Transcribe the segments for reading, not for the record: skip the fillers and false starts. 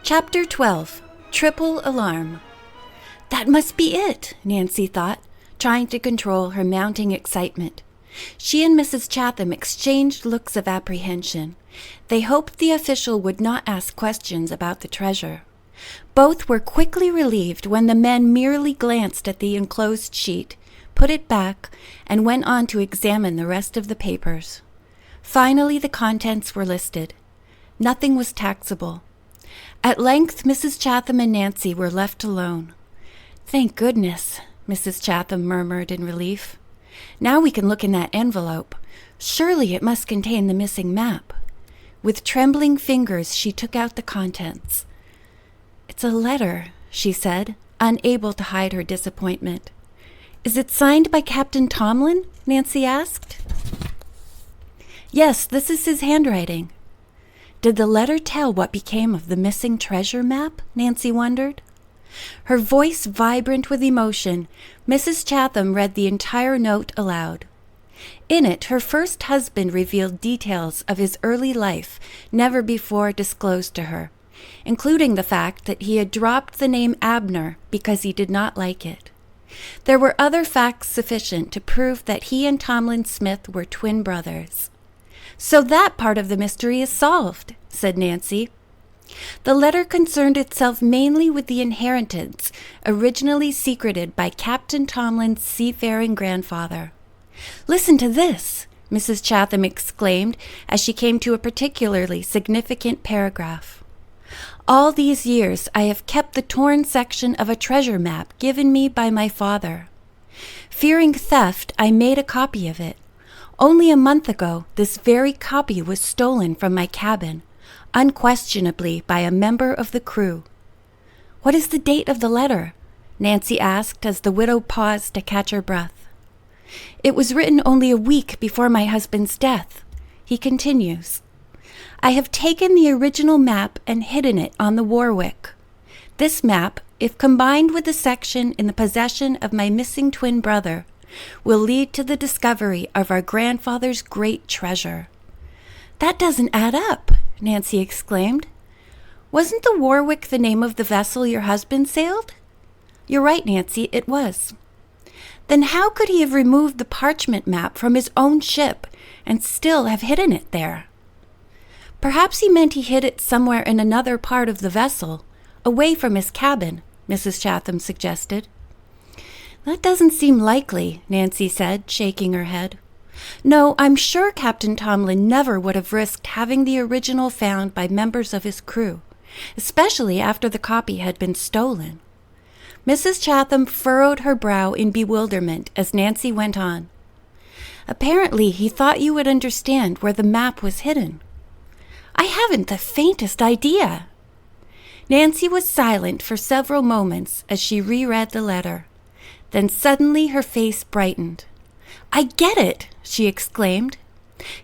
Chapter 12. Triple Alarm. That must be it, Nancy thought, trying to control her mounting excitement. She and Mrs. Chatham exchanged looks of apprehension. They hoped the official would not ask questions about the treasure. Both were quickly relieved when the men merely glanced at the enclosed sheet, put it back, and went on to examine the rest of the papers. Finally, the contents were listed. Nothing was taxable. At length, Mrs. Chatham and Nancy were left alone. "Thank goodness," Mrs. Chatham murmured in relief. "Now we can look in that envelope. Surely it must contain the missing map." With trembling fingers, she took out the contents. "It's a letter," she said, unable to hide her disappointment. "Is it signed by Captain Tomlin?" Nancy asked. "Yes, this is his handwriting." Did the letter tell what became of the missing treasure map? Nancy wondered. Her voice vibrant with emotion, Mrs. Chatham read the entire note aloud. In it, her first husband revealed details of his early life never before disclosed to her, including the fact that he had dropped the name Abner because he did not like it. There were other facts sufficient to prove that he and Tomlin Smith were twin brothers. "So that part of the mystery is solved," said Nancy. The letter concerned itself mainly with the inheritance originally secreted by Captain Tomlin's seafaring grandfather. "Listen to this," Mrs. Chatham exclaimed as she came to a particularly significant paragraph. "All these years I have kept the torn section of a treasure map given me by my father. Fearing theft, I made a copy of it. Only a month ago, this very copy was stolen from my cabin, unquestionably by a member of the crew." "What is the date of the letter?" Nancy asked as the widow paused to catch her breath. "It was written only a week before my husband's death." He continues, "I have taken the original map and hidden it on the Warwick. This map, if combined with the section in the possession of my missing twin brother, will lead to the discovery of our grandfather's great treasure." "That doesn't add up," Nancy exclaimed. "Wasn't the Warwick the name of the vessel your husband sailed?" "You're right, Nancy, it was." "Then how could he have removed the parchment map from his own ship and still have hidden it there?" "Perhaps he meant he hid it somewhere in another part of the vessel, away from his cabin," Mrs. Chatham suggested. "That doesn't seem likely," Nancy said, shaking her head. "No, I'm sure Captain Tomlin never would have risked having the original found by members of his crew, especially after the copy had been stolen." Mrs. Chatham furrowed her brow in bewilderment as Nancy went on. "Apparently he thought you would understand where the map was hidden." "I haven't the faintest idea." Nancy was silent for several moments as she reread the letter. Then suddenly her face brightened. "I get it!" she exclaimed.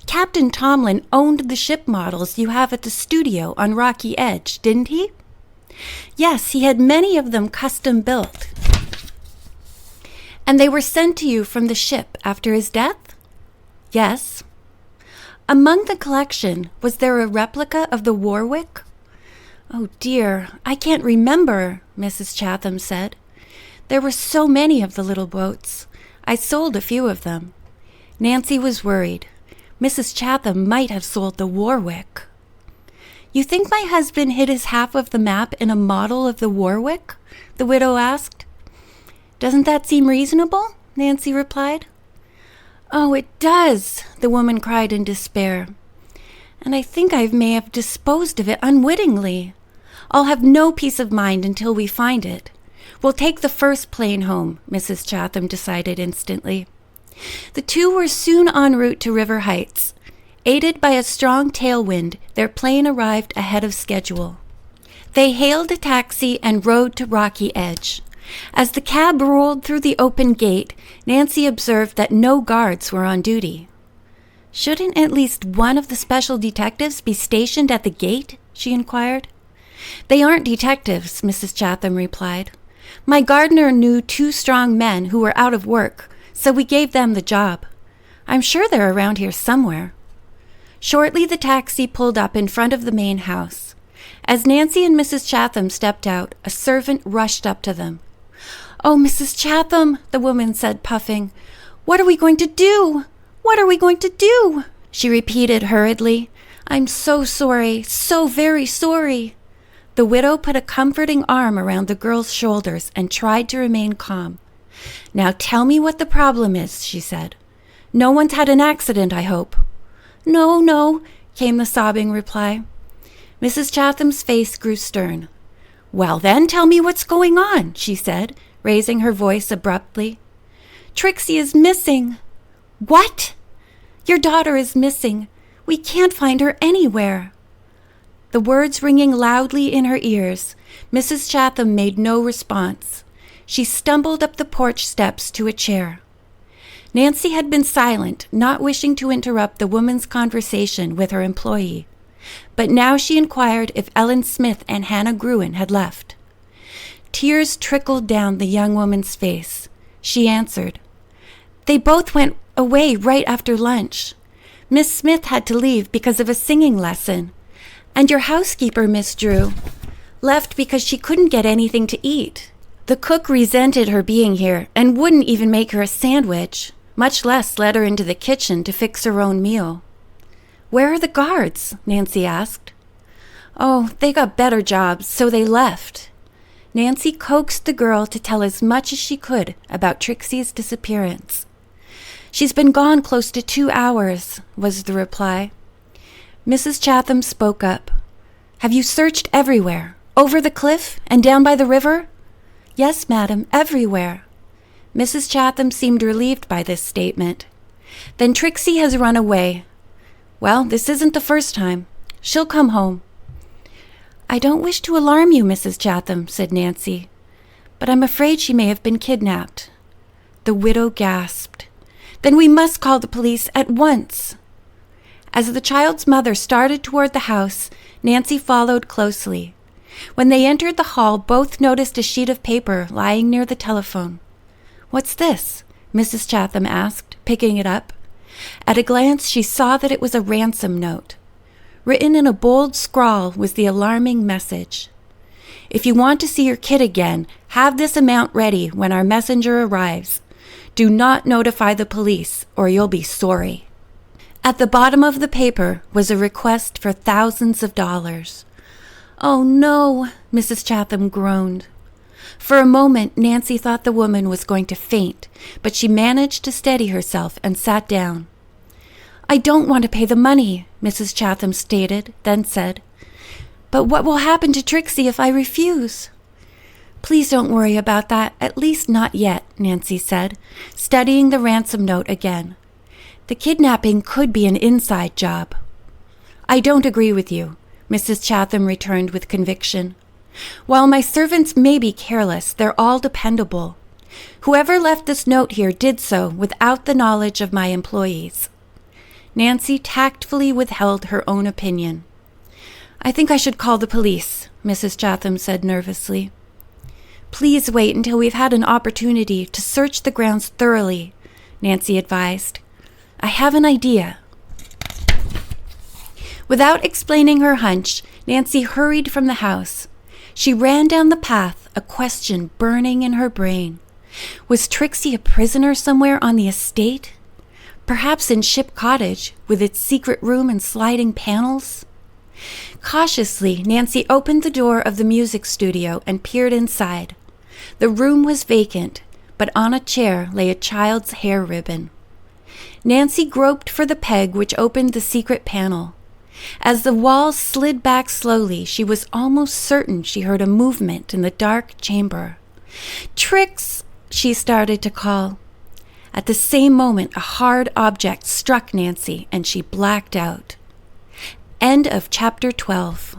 "Captain Tomlin owned the ship models you have at the studio on Rocky Edge, didn't he?" "Yes, he had many of them custom built." "And they were sent to you from the ship after his death?" "Yes." "Among the collection, was there a replica of the Warwick?" "Oh dear, I can't remember," Mrs. Chatham said. "There were so many of the little boats. I sold a few of them." Nancy was worried. Mrs. Chatham might have sold the Warwick. "You think my husband hid his half of the map in a model of the Warwick?" the widow asked. "Doesn't that seem reasonable?" Nancy replied. "Oh, it does," the woman cried in despair. "And I think I may have disposed of it unwittingly. I'll have no peace of mind until we find it. We'll take the first plane home," Mrs. Chatham decided instantly. The two were soon en route to River Heights. Aided by a strong tailwind, their plane arrived ahead of schedule. They hailed a taxi and rode to Rocky Edge. As the cab rolled through the open gate, Nancy observed that no guards were on duty. "Shouldn't at least one of the special detectives be stationed at the gate?" she inquired. "They aren't detectives," Mrs. Chatham replied. "My gardener knew 2 strong men who were out of work, so we gave them the job. I'm sure they're around here somewhere." Shortly, the taxi pulled up in front of the main house. As Nancy and Mrs. Chatham stepped out, a servant rushed up to them. "Oh, Mrs. Chatham," the woman said, puffing. "What are we going to do? What are we going to do?" She repeated hurriedly. "I'm so sorry, so very sorry." The widow put a comforting arm around the girl's shoulders and tried to remain calm. "Now tell me what the problem is," she said. "No one's had an accident, I hope." "No, no," came the sobbing reply. Mrs. Chatham's face grew stern. "Well, then, tell me what's going on," she said, raising her voice abruptly. "Trixie is missing." "What?" "Your daughter is missing. We can't find her anywhere." The words ringing loudly in her ears, Mrs. Chatham made no response. She stumbled up the porch steps to a chair. Nancy had been silent, not wishing to interrupt the woman's conversation with her employee. But now she inquired if Ellen Smith and Hannah Gruen had left. Tears trickled down the young woman's face. She answered, "They both went away right after lunch. Miss Smith had to leave because of a singing lesson. And your housekeeper, Miss Drew, left because she couldn't get anything to eat. The cook resented her being here and wouldn't even make her a sandwich, much less let her into the kitchen to fix her own meal." "Where are the guards?" Nancy asked. "Oh, they got better jobs, so they left." Nancy coaxed the girl to tell as much as she could about Trixie's disappearance. "She's been gone close to 2 hours," was the reply. Mrs. Chatham spoke up. "Have you searched everywhere? Over the cliff and down by the river?" "Yes, madam, everywhere." Mrs. Chatham seemed relieved by this statement. "Then Trixie has run away. Well, this isn't the first time. She'll come home." "I don't wish to alarm you, Mrs. Chatham," said Nancy, "but I'm afraid she may have been kidnapped." The widow gasped. "Then we must call the police at once." As the child's mother started toward the house, Nancy followed closely. When they entered the hall, both noticed a sheet of paper lying near the telephone. "What's this?" Mrs. Chatham asked, picking it up. At a glance, she saw that it was a ransom note. Written in a bold scrawl was the alarming message. "If you want to see your kid again, have this amount ready when our messenger arrives. Do not notify the police, or you'll be sorry." At the bottom of the paper was a request for thousands of dollars. "Oh, no," Mrs. Chatham groaned. For a moment, Nancy thought the woman was going to faint, but she managed to steady herself and sat down. "I don't want to pay the money," Mrs. Chatham stated, then said, "But what will happen to Trixie if I refuse?" "Please don't worry about that, at least not yet," Nancy said, studying the ransom note again. "The kidnapping could be an inside job." "I don't agree with you," Mrs. Chatham returned with conviction. "While my servants may be careless, they're all dependable. Whoever left this note here did so without the knowledge of my employees." Nancy tactfully withheld her own opinion. "I think I should call the police," Mrs. Chatham said nervously. "Please wait until we've had an opportunity to search the grounds thoroughly," Nancy advised. "I have an idea." Without explaining her hunch, Nancy hurried from the house. She ran down the path, a question burning in her brain. Was Trixie a prisoner somewhere on the estate? Perhaps in Ship Cottage, with its secret room and sliding panels? Cautiously, Nancy opened the door of the music studio and peered inside. The room was vacant, but on a chair lay a child's hair ribbon. Nancy groped for the peg which opened the secret panel. As the walls slid back slowly, she was almost certain she heard a movement in the dark chamber. "Trix!" she started to call. At the same moment, a hard object struck Nancy, and she blacked out. End of chapter 12.